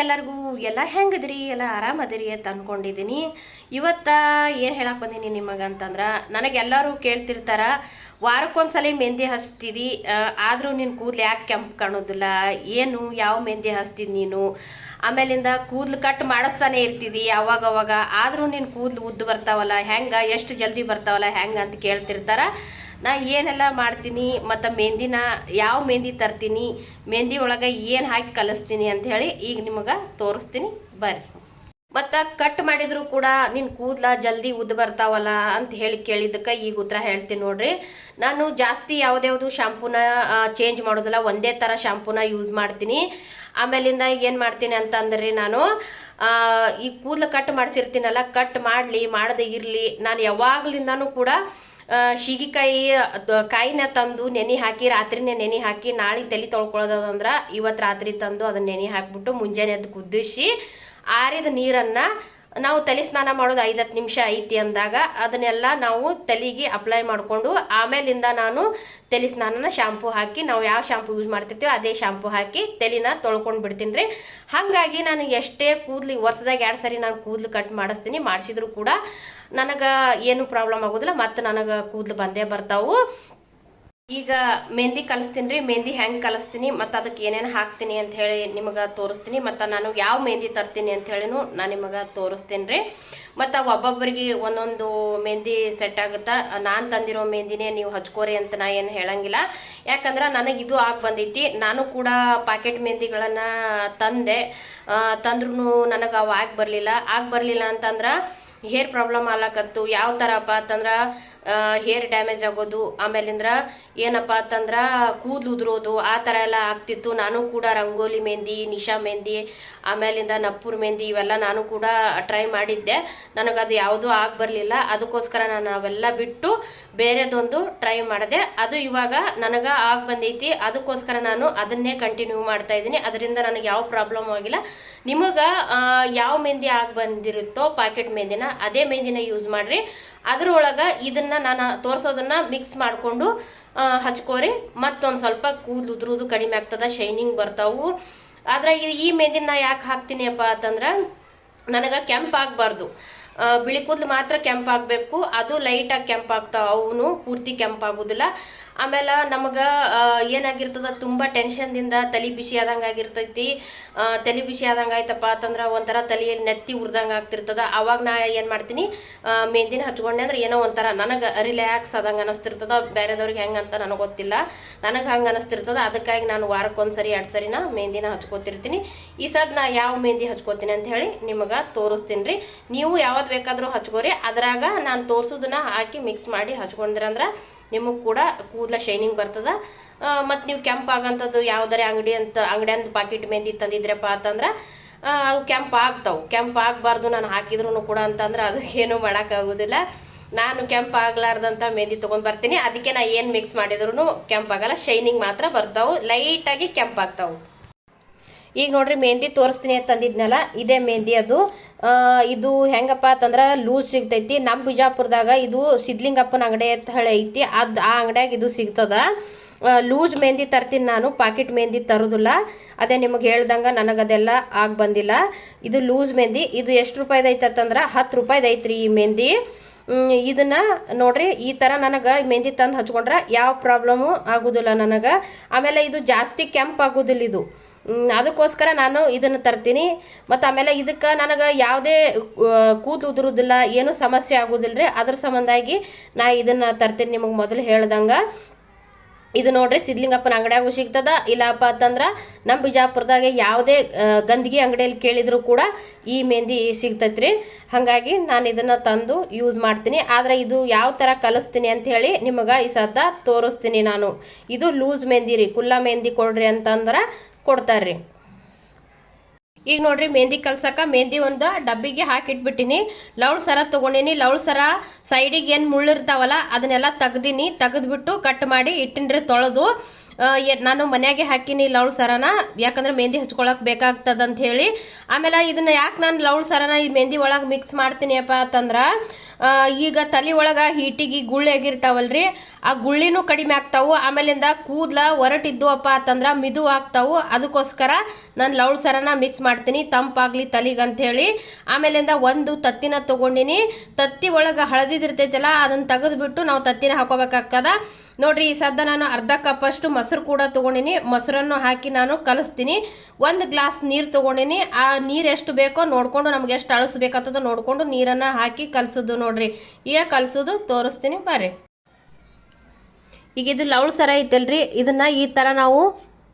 ಎಲ್ಲರಿಗೂ ಎಲ್ಲ ಹೆಂಗದ್ರಿ ಎಲ್ಲ ಆರಾಮದಿರಿ ಅಂತ ಅನ್ಕೊಂಡಿದ್ದೀನಿ. ಇವತ್ತ ಏನು ಹೇಳಕ್ಕೆ ಬಂದೀನಿ ನಿಮಗೆ ಅಂತಂದ್ರೆ, ನನಗೆಲ್ಲರೂ ಕೇಳ್ತಿರ್ತಾರ ವಾರಕ್ಕೊಂದ್ಸಲ ಮೆಹಂದಿ ಹಚ್ತಿದಿ, ಆದರೂ ನಿನ್ನ ಕೂದಲು ಯಾಕೆ ಕೆಂಪು ಕಾಣೋದಿಲ್ಲ, ಏನು ಯಾವ ಮೆಹಂದಿ ಹಚ್ತಿದ್ ನೀನು, ಆಮೇಲಿಂದ ಕೂದಲು ಕಟ್ ಮಾಡಿಸ್ತಾನೆ ಇರ್ತಿದಿ ಅವಾಗವಾಗ, ಆದರೂ ನಿನ್ನ ಕೂದಲು ಉದ್ದು ಬರ್ತಾವಲ್ಲ ಹೆಂಗೆ, ಎಷ್ಟು ಜಲ್ದಿ ಬರ್ತಾವಲ್ಲ ಹೆಂಗೆ ಅಂತ ಕೇಳ್ತಿರ್ತಾರ. ನಾ ಏನೆಲ್ಲ ಮಾಡ್ತೀನಿ ಮತ್ತು ಮೆಹಂದಿನ ಯಾವ ಮೆಹಂದಿ ತರ್ತೀನಿ, ಮೆಹಂದಿ ಒಳಗೆ ಏನು ಹಾಕಿ ಕಲಿಸ್ತೀನಿ ಅಂತ ಹೇಳಿ ಈಗ ನಿಮಗೆ ತೋರಿಸ್ತೀನಿ ಬರ್ರಿ. ಮತ್ತು ಕಟ್ ಮಾಡಿದ್ರು ಕೂಡ ನಿನ್ನ ಕೂದಲ ಜಲ್ದಿ ಉದ್ದು ಬರ್ತಾವಲ್ಲ ಅಂತ ಹೇಳಿ ಕೇಳಿದ್ದಕ್ಕೆ ಈಗ ಉತ್ತರ ಹೇಳ್ತೀನಿ ನೋಡ್ರಿ. ನಾನು ಜಾಸ್ತಿ ಯಾವುದ್ಯಾವುದು ಶಾಂಪೂನ ಚೇಂಜ್ ಮಾಡೋದಿಲ್ಲ, ಒಂದೇ ಥರ ಶಾಂಪೂನ ಯೂಸ್ ಮಾಡ್ತೀನಿ. ಆಮೇಲಿಂದ ಏನು ಮಾಡ್ತೀನಿ ಅಂತಂದ್ರೆ, ನಾನು ಈ ಕೂದಲು ಕಟ್ ಮಾಡಿಸಿರ್ತೀನಲ್ಲ, ಕಟ್ ಮಾಡದೆ ಇರಲಿ, ನಾನು ಯಾವಾಗಲಿಂದನೂ ಕೂಡ ಶೀಗಿಕಾಯಿ ಕಾಯಿನ ತಂದು ನೆನೆ ಹಾಕಿ ರಾತ್ರಿನೇ ನೆನೆ ಹಾಕಿ ನಾಳೆ ತಲೆ ತೊಳ್ಕೊಳ್ಳೋದಂದ್ರೆ ಇವತ್ತು ರಾತ್ರಿ ತಂದು ಅದನ್ನ ನೆನೆ ಹಾಕ್ಬಿಟ್ಟು ಮುಂಜಾನೆ ಅದು ಕುದಿಸಿ ಆರಿದ ನೀರನ್ನು ನಾವು ತಲೆ ಸ್ನಾನ ಮಾಡೋದು 5-10 ನಿಮಿಷ ಐತಿ ಅಂದಾಗ ಅದನ್ನೆಲ್ಲ ನಾವು ತಲೆಗೆ ಅಪ್ಲೈ ಮಾಡಿಕೊಂಡು ಆಮೇಲಿಂದ ನಾನು ತಲೆ ಸ್ನಾನನ ಶಾಂಪೂ ಹಾಕಿ, ನಾವು ಯಾವ ಶಾಂಪೂ ಯೂಸ್ ಮಾಡ್ತಿರ್ತೀವೋ ಅದೇ ಶಾಂಪೂ ಹಾಕಿ ತಲೆನ ತೊಳ್ಕೊಂಡು ಬಿಡ್ತೀನಿ ರೀ. ಹಾಗಾಗಿ ನಾನು ಎಷ್ಟೇ ಕೂದಲು ವರ್ಷದಾಗ 2 ಸರಿ ನಾನು ಕೂದಲು ಕಟ್ ಮಾಡಿಸಿದ್ರು ಕೂಡ ನನಗೆ ಏನು ಪ್ರಾಬ್ಲಮ್ ಆಗೋದಿಲ್ಲ, ಮತ್ತು ನನಗೆ ಕೂದಲು ಬಂದೇ ಬರ್ತಾವು. ಈಗ ಮೆಹಂದಿ ಕಲಿಸ್ತೀನಿ ರೀ. ಮೆಹಂದಿ ಹೆಂಗೆ ಕಲಿಸ್ತೀನಿ ಮತ್ತು ಅದಕ್ಕೆ ಏನೇನು ಹಾಕ್ತೀನಿ ಅಂತ ಹೇಳಿ ನಿಮಗೆ ತೋರಿಸ್ತೀನಿ, ಮತ್ತು ನಾನು ಯಾವ ಮೆಹಂದಿ ತರ್ತೀನಿ ಅಂತ ಹೇಳಿನೂ ನಾನು ನಿಮಗೆ ತೋರಿಸ್ತೀನಿ ರೀ. ಮತ್ತು ಒಬ್ಬೊಬ್ಬರಿಗೆ ಒಂದೊಂದು ಮೆಹಂದಿ ಸೆಟ್ ಆಗುತ್ತಾ. ನಾನು ತಂದಿರೋ ಮೆಹಂದಿನೇ ನೀವು ಹಚ್ಕೋರಿ ಅಂತ ನಾ ಏನು ಹೇಳಂಗಿಲ್ಲ, ಯಾಕಂದ್ರೆ ನನಗೆ ಇದು ಆಗಿ ಬಂದೈತಿ. ನಾನು ಕೂಡ ಪ್ಯಾಕೆಟ್ ಮೆಹಂದಿಗಳನ್ನು ತಂದ್ರೂ ನನಗೆ ಅವು ಆಗಿ ಬರಲಿಲ್ಲ ಅಂತಂದ್ರೆ ಹೇರ್ ಪ್ರಾಬ್ಲಮ್ ಆಗ್ಲಕತ್ತು. ಯಾವ ಥರಪ್ಪ ಅಂತಂದ್ರೆ ಹೇರ್ ಡ್ಯಾಮೇಜ್ ಆಗೋದು, ಆಮೇಲಿಂದ್ರ ಏನಪ್ಪ ಅಂತಂದ್ರೆ ಕೂದಲು ಉದುರೋದು, ಆ ಥರ ಎಲ್ಲ ಆಗ್ತಿತ್ತು. ನಾನು ಕೂಡ ರಂಗೋಲಿ ಮೆಹಂದಿ, ನಿಶಾ ಮೆಹಂದಿ, ಆಮೇಲಿಂದ ನಪ್ಪೂರ್ ಮೆಹಂದಿ ಇವೆಲ್ಲ ನಾನು ಕೂಡ ಟ್ರೈ ಮಾಡಿದ್ದೆ. ನನಗದು ಯಾವುದೂ ಆಗಿ ಬರಲಿಲ್ಲ. ಅದಕ್ಕೋಸ್ಕರ ನಾನು ಅವೆಲ್ಲ ಬಿಟ್ಟು ಬೇರೆದೊಂದು ಟ್ರೈ ಮಾಡಿದೆ. ಅದು ಇವಾಗ ನನಗೆ ಆಗಿ ಬಂದೈತಿ. ಅದಕ್ಕೋಸ್ಕರ ನಾನು ಅದನ್ನೇ ಕಂಟಿನ್ಯೂ ಮಾಡ್ತಾ ಇದ್ದೀನಿ. ಅದರಿಂದ ನನಗೆ ಯಾವ ಪ್ರಾಬ್ಲಮ್ ಆಗಿಲ್ಲ. ನಿಮಗೆ ಯಾವ ಮೆಹಂದಿ ಆಗಿ ಬಂದಿರುತ್ತೋ ಪ್ಯಾಕೆಟ್ ಮೆಹಂದಿನ, ಅದೇ ಮೆಹಂದಿನ ಯೂಸ್ ಮಾಡಿರಿ. ಅದ್ರೊಳಗೆ ಇದನ್ನು ನಾನು ತೋರಿಸೋದನ್ನು ಮಿಕ್ಸ್ ಮಾಡಿಕೊಂಡು ಹಚ್ಕೋರಿ. ಮತ್ತೊಂದು ಸ್ವಲ್ಪ ಕೂದಲು ಉದುರೋದು ಕಡಿಮೆ ಆಗ್ತದೆ, ಶೈನಿಂಗ್ ಬರ್ತಾವು. ಆದರೆ ಈ ಮೆಹಂದಿನ ಯಾಕೆ ಹಾಕ್ತೀನಿ ಅಪ್ಪ ಅಂತಂದ್ರೆ, ನನಗೆ ಕೆಂಪು ಆಗಬಾರ್ದು, ಬಿಳಿ ಕೂದಲು ಮಾತ್ರ ಕೆಂಪಾಗಬೇಕು. ಅದು ಲೈಟಾಗಿ ಕೆಂಪಾಗ್ತಾವೆ, ಅವನು ಪೂರ್ತಿ ಕೆಂಪಾಗೋದಿಲ್ಲ. ಆಮೇಲೆ ನಮಗೆ ಏನಾಗಿರ್ತದ, ತುಂಬ ಟೆನ್ಷನ್ದಿಂದ ತಲೆ ಬಿಸಿ ಆದಂಗೆ ಆಗಿರ್ತೈತಿ. ತಲೆ ಬಿಸಿ ಆದಂಗೆ ಆಯ್ತಪ್ಪ ಅಂತಂದ್ರೆ ಒಂಥರ ತಲೆಯಲ್ಲಿ ನೆತ್ತಿ ಉರ್ದಂಗೆ ಆಗ್ತಿರ್ತದ. ಅವಾಗ ನಾ ಏನು ಮಾಡ್ತೀನಿ, ಮೆಹಂದಿನ ಹಚ್ಕೊಂಡೆ ಅಂದ್ರೆ ಏನೋ ಒಂಥರ ನನಗೆ ರಿಲ್ಯಾಕ್ಸ್ ಆದಂಗೆ ಅನಿಸ್ತಿರ್ತದ. ಬೇರೆದವ್ರಿಗೆ ಹೆಂಗೆ ಅಂತ ನನಗೆ ಗೊತ್ತಿಲ್ಲ, ನನಗೆ ಹಂಗೆ ಅನಿಸ್ತಿರ್ತದ. ಅದಕ್ಕಾಗಿ ನಾನು ವಾರಕ್ಕೊಂದ್ಸರಿ 2 ಸರಿನ ಮೆಹಂದಿನ ಹಚ್ಕೋತಿರ್ತೀನಿ. ಈ ಸದ್ ನಾ ಯಾವ ಮೆಹಂದಿ ಹಚ್ಕೋತೀನಿ ಅಂತ ಹೇಳಿ ನಿಮಗೆ ತೋರಿಸ್ತೀನಿ ರೀ. ನೀವು ಯಾವ್ದು ಬೇಕಾದರೂ ಹಚ್ಕೋರಿ. ಅದ್ರಾಗ ನಾನು ತೋರಿಸೋದನ್ನ ಹಾಕಿ ಮಿಕ್ಸ್ ಮಾಡಿ ಹಚ್ಕೊಂಡ್ರಂದ್ರೆ ನಿಮಗೆ ಕೂಡ ಕೂದಲ ಶೈನಿಂಗ್ ಬರ್ತದೆ. ಮತ್ತು ನೀವು ಕೆಂಪಾಗಂಥದ್ದು ಯಾವುದಾರೆ ಅಂಗಡಿಯಂತ ಪಾಕೆಟ್ ಮೆಹಂದಿ ತಂದಿದ್ರಪ್ಪ ಅಂತಂದ್ರೆ ಅವು ಕೆಂಪು ಆಗಬಾರ್ದು ನಾನು ಹಾಕಿದ್ರು ಕೂಡ ಅಂತಂದ್ರೆ ಅದಕ್ಕೇನು ಮಾಡೋಕ್ಕಾಗೋದಿಲ್ಲ. ನಾನು ಕೆಂಪು ಆಗ್ಲಾರ್ದಂಥ ಮೆಹಂದಿ ತೊಗೊಂಡು ಬರ್ತೀನಿ. ಅದಕ್ಕೆ ನಾ ಏನು ಮಿಕ್ಸ್ ಮಾಡಿದ್ರು ಕೆಂಪಾಗಲ್ಲ, ಶೈನಿಂಗ್ ಮಾತ್ರ ಬರ್ತಾವೆ, ಲೈಟಾಗಿ ಕೆಂಪಾಗ್ತಾವೆ. ಈಗ ನೋಡ್ರಿ ಮೆಹಂದಿ ತೋರಿಸ್ತೀನಿ ತಂದಿದ್ನಲ್ಲ, ಇದೇ ಮೆಹಂದಿ. ಇದು ಹೆಂಗಪ್ಪ ಅಂತಂದ್ರೆ ಲೂಸ್ ಸಿಗ್ತೈತಿ. ನಮ್ಮ ಬಿಜಾಪುರದಾಗ ಇದು ಸಿದ್ಲಿಂಗಪ್ಪನ ಅಂಗಡಿ ಅಂತ ಹೇಳಿ ಐತಿ, ಆ ಅಂಗಡಿಯಾಗ ಇದು ಸಿಗ್ತದ. ಲೂಸ್ ಮೆಹಂದಿ ತರ್ತೀನಿ ನಾನು, ಪಾಕೆಟ್ ಮೆಹಂದಿ ತರೋದಿಲ್ಲ. ಅದೇ ನಿಮಗೆ ಹೇಳ್ದಂಗೆ ನನಗದೆಲ್ಲ ಆಗಿ ಬಂದಿಲ್ಲ. ಇದು ಲೂಸ್ ಮೆಹಂದಿ. ಇದು ಎಷ್ಟು ರೂಪಾಯಿದು ಐತೆ ಅಂತಂದ್ರೆ 10 ರೂಪಾಯಿದು ಐತ್ರಿ ಈ ಮೆಹಂದಿ. ಇದನ್ನ ನೋಡ್ರಿ, ಈ ಥರ ನನಗೆ ಮೆಹಂದಿ ತಂದು ಹಚ್ಕೊಂಡ್ರೆ ಯಾವ ಪ್ರಾಬ್ಲಮ್ಮು ಆಗೋದಿಲ್ಲ ನನಗೆ. ಆಮೇಲೆ ಇದು ಜಾಸ್ತಿ ಕೆಂಪು ಆಗೋದಿಲ್ಲ ಇದು, ಅದಕ್ಕೋಸ್ಕರ ನಾನು ಇದನ್ನು ತರ್ತೀನಿ. ಮತ್ತು ಆಮೇಲೆ ಇದಕ್ಕೆ ನನಗೆ ಯಾವುದೇ ಕೂದಲು ಉದುರೋದಿಲ್ಲ, ಏನೂ ಸಮಸ್ಯೆ ಆಗೋದಿಲ್ಲ ರೀ. ಅದ್ರ ಸಂಬಂಧಾಗಿ ನಾ ಇದನ್ನು ತರ್ತೀನಿ. ನಿಮಗೆ ಮೊದಲು ಹೇಳ್ದಂಗೆ ಇದು ನೋಡ್ರಿ ಸಿದ್ಲಿಂಗಪ್ಪನ ಅಂಗಡಿಯಾಗೂ ಸಿಗ್ತದ. ಇಲ್ಲಪ್ಪ ಅಂತಂದ್ರೆ ನಮ್ಮ ಬಿಜಾಪುರದಾಗ ಯಾವುದೇ ಗಂದಗಿ ಅಂಗಡಿಯಲ್ಲಿ ಕೇಳಿದ್ರು ಕೂಡ ಈ ಮೆಹಂದಿ ಸಿಗ್ತೈತ್ರಿ. ಹಾಗಾಗಿ ನಾನು ಇದನ್ನು ತಂದು ಯೂಸ್ ಮಾಡ್ತೀನಿ. ಆದರೆ ಇದು ಯಾವ ಥರ ಕಲಿಸ್ತೀನಿ ಅಂತ ಹೇಳಿ ನಿಮಗೆ ಈ ಸದ್ದ ತೋರಿಸ್ತೀನಿ ನಾನು. ಇದು ಲೂಸ್ ಮೆಹಂದಿ ರೀ, ಕುಲ್ಲ ಮೆಹಂದಿ ಕೊಡ್ರಿ ಅಂತಂದ್ರೆ ಕೊಡ್ತಾರ್ರಿ. ಈಗ ನೋಡ್ರಿ ಮೆಹಂದಿ ಕಲ್ಸಕ್ಕೆ ಮೆಹಂದಿ ಒಂದು ಡಬ್ಬಿಗೆ ಹಾಕಿಟ್ಬಿಟ್ಟಿನಿ. ಲವಳ ಸರ ತೊಗೊಂಡಿನಿ. ಲವಳ ಸರ ಸೈಡಿಗೆ ಏನು ಮುಳ್ಳಿರ್ತಾವಲ್ಲ ಅದನ್ನೆಲ್ಲ ತೆಗ್ದಿಬಿಟ್ಟು ಕಟ್ ಮಾಡಿ ಇಟ್ಟಿನ್ರಿ ತೊಳೆದು. ನಾನು ಮನೆಯಾಗೆ ಹಾಕಿನಿ ಲೌಳ್ ಸರನ, ಯಾಕಂದ್ರೆ ಮೆಹಂದಿ ಹಚ್ಕೊಳಕ್ ಬೇಕಾಗ್ತದಂತ ಹೇಳಿ. ಆಮೇಲೆ ಇದನ್ನ ಯಾಕೆ ನಾನು ಲೌಳ್ ಸರನ ಈ ಮೆಹಂದಿ ಒಳಗೆ ಮಿಕ್ಸ್ ಮಾಡ್ತೀನಿಯಪ್ಪ ಅಂತಂದ್ರೆ, ಈಗ ತಲೆ ಒಳಗೆ ಹೀಟಿಗೆ ಗುಳ್ಳಿ ಆಗಿರ್ತಾವಲ್ರಿ, ಆ ಗುಳ್ಳಿನೂ ಕಡಿಮೆ ಆಗ್ತಾವು. ಆಮೇಲಿಂದ ಕೂದಲ ಒರಟಿದ್ದು ಅಪ್ಪ ಅಂತಂದ್ರೆ ಮಿದು ಆಗ್ತಾವು. ಅದಕ್ಕೋಸ್ಕರ ನಾನು ಲೌಳ್ ಸರನ ಮಿಕ್ಸ್ ಮಾಡ್ತೀನಿ, ತಂಪಾಗ್ಲಿ ತಲೆಗೆ ಅಂತ ಹೇಳಿ. ಆಮೇಲಿಂದ ಒಂದು ತತ್ತಿನ ತಗೊಂಡಿನಿ. ತತ್ತಿ ಒಳಗೆ ಹಳದಿದಿರ್ತೈತಲ್ಲ ಅದನ್ನ ತೆಗೆದ್ಬಿಟ್ಟು ನಾವು ತತ್ತಿನ ಹಾಕೋಬೇಕಾಗ್ತದ ನೋಡ್ರಿ. ಈ ಸದ್ದ ನಾನು ಅರ್ಧ ಕಪ್ ಅಷ್ಟು ಮೊಸರು ಕೂಡ ತಗೊಂಡಿನಿ. ಮೊಸರನ್ನು ಹಾಕಿ ನಾನು ಕಲಿಸ್ತೀನಿ. 1 ಗ್ಲಾಸ್ ನೀರು ತಗೊಂಡಿನಿ. ಆ ನೀರು ಎಷ್ಟು ಬೇಕೋ ನೋಡ್ಕೊಂಡು, ನಮ್ಗೆ ಎಷ್ಟು ಅಳಿಸ್ಬೇಕಾಗ್ತದೋ ನೋಡ್ಕೊಂಡು ನೀರನ್ನು ಹಾಕಿ ಕಲಸೋದು ನೋಡ್ರಿ. ಈಗ ಕಲಸೋದು ತೋರಿಸ್ತೀನಿ ಬರ್ರಿ. ಈಗ ಇದು ಲೌಳ್ ಸರ ಐತಲ್ರಿ, ಇದನ್ನ ಈ ಥರ ನಾವು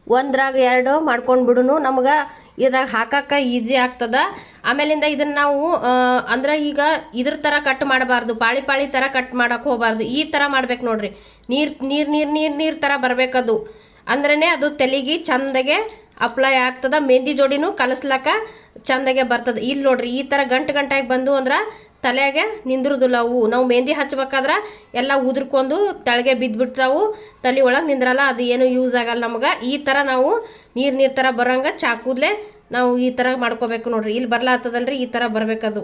1 2 ಮಾಡ್ಕೊಂಡು ಬಿಡುನು. ನಮ್ಗೆ ಇದ್ರಾಗ ಹಾಕಕ್ಕ ಈಜಿ ಆಗ್ತದ. ಆಮೇಲಿಂದ ಇದನ್ನ ನಾವು ಅಂದ್ರೆ ಈಗ ಇದ್ರ ಥರ ಕಟ್ ಮಾಡಬಾರ್ದು, ಪಾಳಿ ಪಾಳಿ ಥರ ಕಟ್ ಮಾಡಕ್ಕೆ ಹೋಗಬಾರ್ದು. ಈ ಥರ ಮಾಡ್ಬೇಕು ನೋಡ್ರಿ. ನೀರು ಥರ ಬರಬೇಕದು, ಅಂದ್ರೇ ಅದು ತಲೆಗೆ ಚಂದಗೆ ಅಪ್ಲೈ ಆಗ್ತದ. ಮೆಹಂದಿ ಜೋಡಿನೂ ಕಲಸ್ಲಕ್ಕ ಚಂದಗೆ ಬರ್ತದೆ. ಇಲ್ಲಿ ನೋಡ್ರಿ, ಈ ಥರ ಗಂಟಾಗಿ ಬಂದು ಅಂದ್ರೆ ತಲೆಗೆ ನಿಂದ್ರದಿಲ್ಲ ಅವು. ನಾವು ಮೆಹಂದಿ ಹಚ್ಬೇಕಾದ್ರೆ ಎಲ್ಲ ಉದುರ್ಕೊಂಡು ತಳಗೆ ಬಿದ್ದುಬಿಡ್ತಾವು, ತಲೆ ಒಳಗೆ ನಿಂದ್ರಲ್ಲ, ಅದು ಏನು ಯೂಸ್ ಆಗಲ್ಲ ನಮಗೆ. ಈ ಥರ ನಾವು ನೀರು ಥರ ಬರೋಂಗೆ ಚಾಕೂದಲೇ ನಾವು ಈ ಥರ ಮಾಡ್ಕೋಬೇಕು ನೋಡ್ರಿ. ಇಲ್ಲಿ ಬರ್ಲಾಗ್ತದಲ್ರಿ, ಈ ಥರ ಬರಬೇಕದು.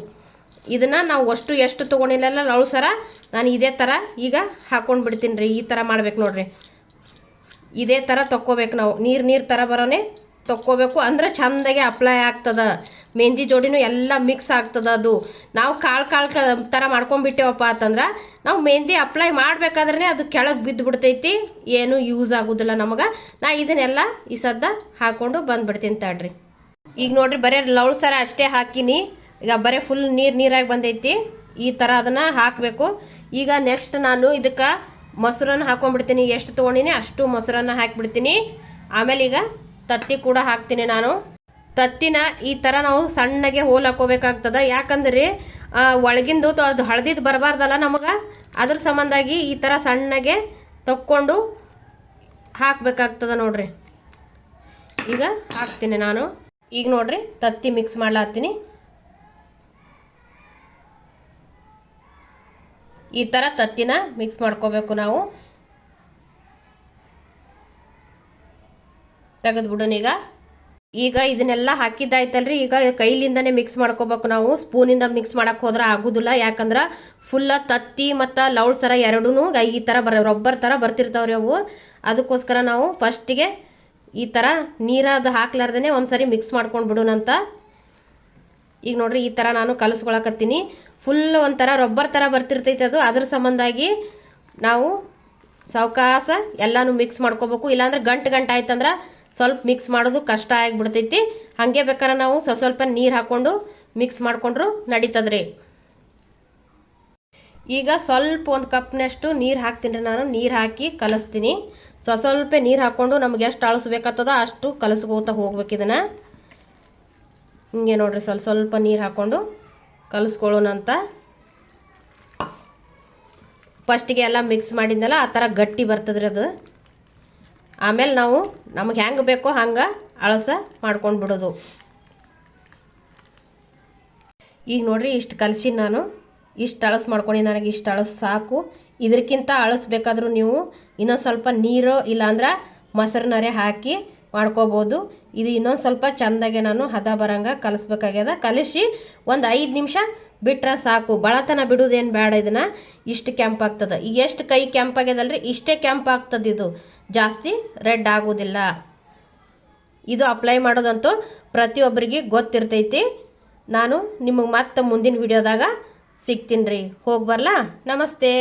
ಇದನ್ನು ನಾವು ಎಷ್ಟು ತೊಗೊಂಡಿಲ್ಲಲ್ಲ ಲೌಳ್ ಸರ, ನಾನು ಇದೇ ಥರ ಈಗ ಹಾಕೊಂಡು ಬಿಡ್ತೀನಿ ರೀ. ಈ ಥರ ಮಾಡ್ಬೇಕು ನೋಡ್ರಿ. ಇದೇ ಥರ ತೊಕ್ಕೋಬೇಕು ನಾವು. ನೀರು ಥರ ಬರೋನೆ ತೊಕ್ಕೋಬೇಕು, ಅಂದ್ರೆ ಚಂದಾಗೆ ಅಪ್ಲೈ ಆಗ್ತದ. ಮೆಹಂದಿ ಜೋಡಿನೂ ಎಲ್ಲ ಮಿಕ್ಸ್ ಆಗ್ತದ. ಅದು ನಾವು ಕಾಳು ಥರ ಮಾಡ್ಕೊಂಡ್ಬಿಟ್ಟೇವಪ್ಪ ಅಂತಂದ್ರೆ ನಾವು ಮೆಹಂದಿ ಅಪ್ಲೈ ಮಾಡಬೇಕಾದ್ರೆ ಅದು ಕೆಳಗೆ ಬಿದ್ದು ಬಿಡ್ತೈತಿ, ಏನೂ ಯೂಸ್ ಆಗೋದಿಲ್ಲ ನಮಗೆ. ನಾ ಇದನ್ನೆಲ್ಲ ಈ ಸದ್ದ ಹಾಕ್ಕೊಂಡು ಬಂದುಬಿಡ್ತೀನಿ ತಡ್ರಿ. ಈಗ ನೋಡ್ರಿ, ಬರೀ ಲೌಳ್ ಸರ ಅಷ್ಟೇ ಹಾಕಿನಿ. ಈಗ ಬರೀ ಫುಲ್ ನೀರಾಗಿ ಬಂದೈತಿ. ಈ ಥರ ಅದನ್ನು ಹಾಕಬೇಕು. ಈಗ ನೆಕ್ಸ್ಟ್ ನಾನು ಇದಕ್ಕೆ ಮೊಸರನ್ನು ಹಾಕೊಂಡ್ಬಿಡ್ತೀನಿ. ಎಷ್ಟು ತೊಗೊಂಡಿನಿ ಅಷ್ಟು ಮೊಸರನ್ನು ಹಾಕಿಬಿಡ್ತೀನಿ. ಆಮೇಲೆ ಈಗ ತತ್ತಿ ಕೂಡ ಹಾಕ್ತೀನಿ ನಾನು. ತತ್ತಿನ ಈ ಥರ ನಾವು ಸಣ್ಣಗೆ ಹೋಲ್ ಹಾಕೋಬೇಕಾಗ್ತದ. ಯಾಕಂದ್ರೆ ಒಳಗಿಂದು ಅದು ಹಳದಿದ್ದು ಬರಬಾರ್ದಲ್ಲ ನಮಗೆ, ಅದ್ರ ಸಂಬಂಧಾಗಿ ಈ ಥರ ಸಣ್ಣಗೆ ತಕ್ಕೊಂಡು ಹಾಕಬೇಕಾಗ್ತದ ನೋಡ್ರಿ. ಈಗ ಹಾಕ್ತೀನಿ ನಾನು. ಈಗ ನೋಡ್ರಿ, ತತ್ತಿ ಮಿಕ್ಸ್ ಮಾಡ್ಲಾತೀನಿ. ಈ ಥರ ತತ್ತಿನ ಮಿಕ್ಸ್ ಮಾಡ್ಕೋಬೇಕು ನಾವು. ತೆಗೆದ್ಬಿಡೋಣ ಈಗ ಇದನ್ನೆಲ್ಲ ಹಾಕಿದ್ದಾಯ್ತಲ್ರಿ. ಈಗ ಕೈಲಿಂದನೇ ಮಿಕ್ಸ್ ಮಾಡ್ಕೋಬೇಕು ನಾವು. ಸ್ಪೂನಿಂದ ಮಿಕ್ಸ್ ಮಾಡಕ್ಕೆ ಹೋದ್ರೆ ಆಗೋದಿಲ್ಲ. ಯಾಕಂದ್ರೆ ಫುಲ್ಲ ತತ್ತಿ ಮತ್ತು ಲೌಳ್ ಸರ ಎರಡೂ ಈ ಥರ ರಬ್ಬರ್ ಥರ ಬರ್ತಿರ್ತಾವ್ರಿ ಅವು. ಅದಕ್ಕೋಸ್ಕರ ನಾವು ಫಸ್ಟಿಗೆ ಈ ಥರ ನೀರಾದ ಹಾಕ್ಲಾರ್ದೇ ಒಂದ್ಸರಿ ಮಿಕ್ಸ್ ಮಾಡ್ಕೊಂಡು ಬಿಡೋಣಂತ. ಈಗ ನೋಡ್ರಿ, ಈ ಥರ ನಾನು ಕಲಸ್ಕೊಳಕತ್ತೀನಿ. ಫುಲ್ ಒಂಥರ ರಬ್ಬರ್ ಥರ ಬರ್ತಿರ್ತೈತೆ ಅದು. ಅದ್ರ ಸಂಬಂಧಾಗಿ ನಾವು ಸಾವಕಾಶ ಎಲ್ಲನೂ ಮಿಕ್ಸ್ ಮಾಡ್ಕೋಬೇಕು. ಇಲ್ಲಾಂದ್ರೆ ಗಂಟು ಆಯ್ತಂದ್ರೆ ಸ್ವಲ್ಪ ಮಿಕ್ಸ್ ಮಾಡೋದು ಕಷ್ಟ ಆಗಿಬಿಡ್ತೈತಿ. ಹಾಗೆ ಬೇಕಾದ್ರೆ ನಾವು ಸ್ವಲ್ಪ ನೀರು ಹಾಕ್ಕೊಂಡು ಮಿಕ್ಸ್ ಮಾಡ್ಕೊಂಡ್ರು ನಡೀತದ್ರಿ. ಈಗ ಸ್ವಲ್ಪ 1 ಕಪ್ನಷ್ಟು ನೀರು ಹಾಕ್ತೀನಿ ರೀ ನಾನು. ನೀರು ಹಾಕಿ ಕಲಿಸ್ತೀನಿ. ಸ್ವಲ್ಪ ನೀರು ಹಾಕ್ಕೊಂಡು ನಮ್ಗೆ ಎಷ್ಟು ಅಳಿಸ್ಬೇಕಾಗ್ತದ ಅಷ್ಟು ಕಲಸ್ಕೋತಾ ಹೋಗ್ಬೇಕು. ಇದನ್ನು ಹಿಂಗೆ ನೋಡ್ರಿ, ಸ್ವಲ್ಪ ನೀರು ಹಾಕ್ಕೊಂಡು ಕಲಿಸ್ಕೊಳ್ಳೋಣಂತ. ಫಸ್ಟಿಗೆ ಎಲ್ಲ ಮಿಕ್ಸ್ ಮಾಡಿದ್ನಲ್ಲ ಆ ಥರ ಗಟ್ಟಿ ಬರ್ತದ್ರಿ ಅದು. ಆಮೇಲೆ ನಾವು ನಮಗೆ ಹೆಂಗೆ ಬೇಕೋ ಹಂಗೆ ಅಳಸ ಮಾಡ್ಕೊಂಡು ಬಿಡೋದು. ಈಗ ನೋಡ್ರಿ, ಇಷ್ಟು ಕಲಸಿ ನಾನು ಇಷ್ಟು ಅಳಸ್ ಮಾಡ್ಕೊಂಡು, ನನಗೆ ಇಷ್ಟು ಅಳಸ್ ಸಾಕು. ಇದಕ್ಕಿಂತ ಅಳಸ್ಬೇಕಾದ್ರೂ ನೀವು ಇನ್ನೊಂದು ಸ್ವಲ್ಪ ನೀರು ಇಲ್ಲಾಂದ್ರೆ ಮೊಸರನ್ನರೆ ಹಾಕಿ ಮಾಡ್ಕೋಬೋದು. ಇದು ಇನ್ನೊಂದು ಸ್ವಲ್ಪ ಚೆಂದಾಗೆ ನಾನು ಹದ ಬರಂಗೆ ಕಲಿಸ್ಬೇಕಾಗ್ಯದ. ಕಲಿಸಿ ಒಂದು 5 ನಿಮಿಷ ಬಿಟ್ರೆ ಸಾಕು. ಬಳತನ ಬಿಡೋದೇನು ಬೇಡ. ಇದನ್ನು ಇಷ್ಟು ಕೆಂಪಾಗ್ತದೆ. ಈಗ ಎಷ್ಟು ಕೈ ಕೆಂಪಾಗ್ಯದಲ್ರಿ, ಇಷ್ಟೇ ಕೆಂಪಾಗ್ತದೆ. ಇದು ಜಾಸ್ತಿ ರೆಡ್ ಆಗೋದಿಲ್ಲ. ಇದು ಅಪ್ಲೈ ಮಾಡೋದಂತೂ ಪ್ರತಿಯೊಬ್ಬರಿಗೆ ಗೊತ್ತಿರ್ತೈತಿ. ನಾನು ನಿಮಗೆ ಮತ್ತೆ ಮುಂದಿನ ವಿಡಿಯೋದಾಗ ಸಿಗ್ತೀನಿ ರೀ. ಹೋಗಿ ಬರಲಾ? ನಮಸ್ತೆ.